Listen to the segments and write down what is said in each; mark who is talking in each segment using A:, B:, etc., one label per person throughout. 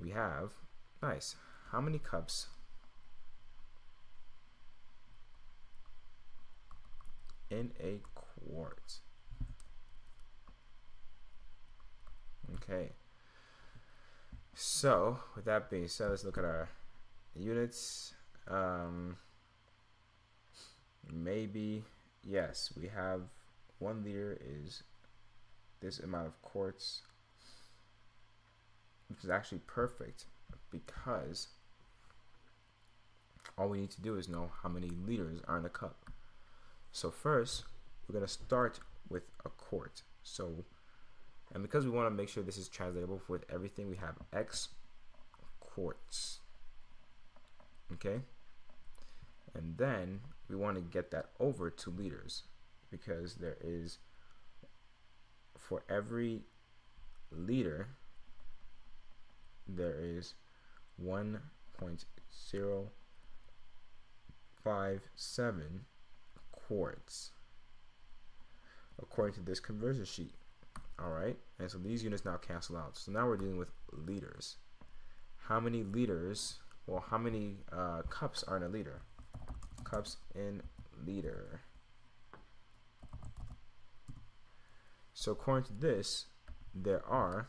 A: we have, nice, how many cups in a quart? Okay, so with that being said, let's look at our units. Maybe, yes, we have 1 liter is this amount of quarts, which is actually perfect because all we need to do is know how many liters are in a cup. So first, we're going to start with a quart. So, and because we want to make sure this is translatable with everything, we have X quarts. Okay? And then we want to get that over to liters because there is, for every liter, there is 1.057 quarts according to this conversion sheet. Alright, and so these units now cancel out. So now we're dealing with liters. How many liters, well, how many cups are in a liter? Cups in liter. So according to this, there are,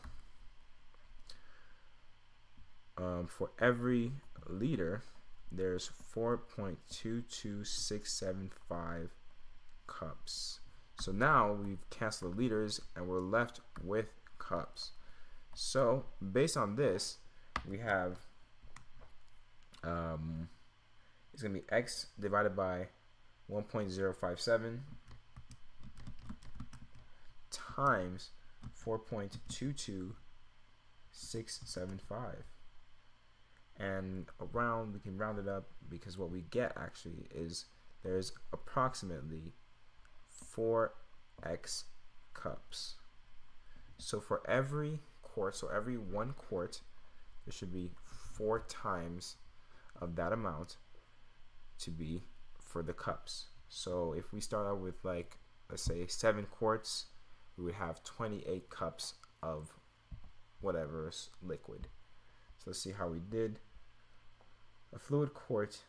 A: for every liter, there's 4.22675 cups. So now we've canceled the liters and we're left with cups. So based on this, we have it's going to be X divided by 1.057 times 4.22675. And around, we can round it up because what we get actually is there's approximately 4x cups. So for every quart, so every 1 quart, there should be 4 times of that amount to be for the cups. So if we start out with, like, let's say 7 quarts, we would have 28 cups of whatever liquid. So let's see how we did. A fluid quart,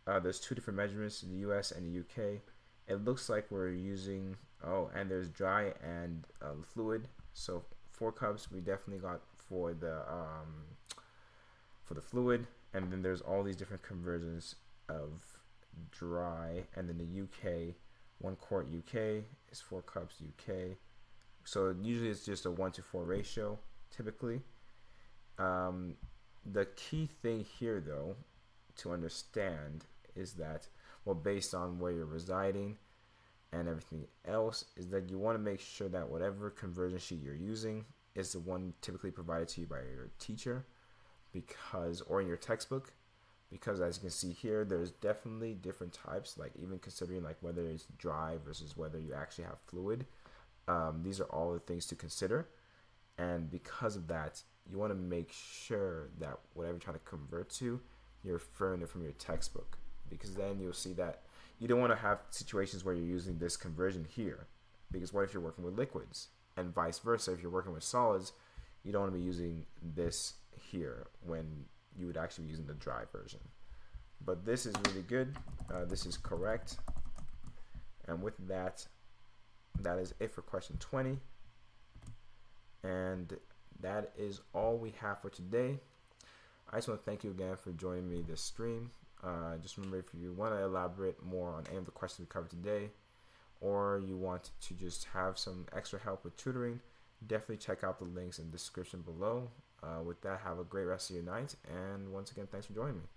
A: there's 2 different measurements in the US and the UK. It looks like we're using, oh, and there's dry and fluid. So 4 cups we definitely got for the fluid, and then there's all these different conversions of dry, and then the UK, 1 quart UK is 4 cups UK. So usually it's just a 1-to-4 ratio typically. The key thing here, though, to understand is that, well, based on where you're residing and everything else, is that you want to make sure that whatever conversion sheet you're using is the one typically provided to you by your teacher, because, or in your textbook, because as you can see here, there's definitely different types, like even considering like whether it's dry versus whether you actually have fluid. These are all the things to consider, and because of that, you want to make sure that whatever you're trying to convert to, you're referring it from your textbook, because then you'll see that you don't want to have situations where you're using this conversion here, because what if you're working with liquids, and vice versa, if you're working with solids, you don't want to be using this here when you would actually be using the dry version. But this is really good. This is correct. And with that, that is it for question 20. And that is all we have for today. I just want to thank you again for joining me this stream. Just remember, if you want to elaborate more on any of the questions we covered today, or you want to just have some extra help with tutoring, definitely check out the links in the description below. With that, have a great rest of your night, and once again, thanks for joining me.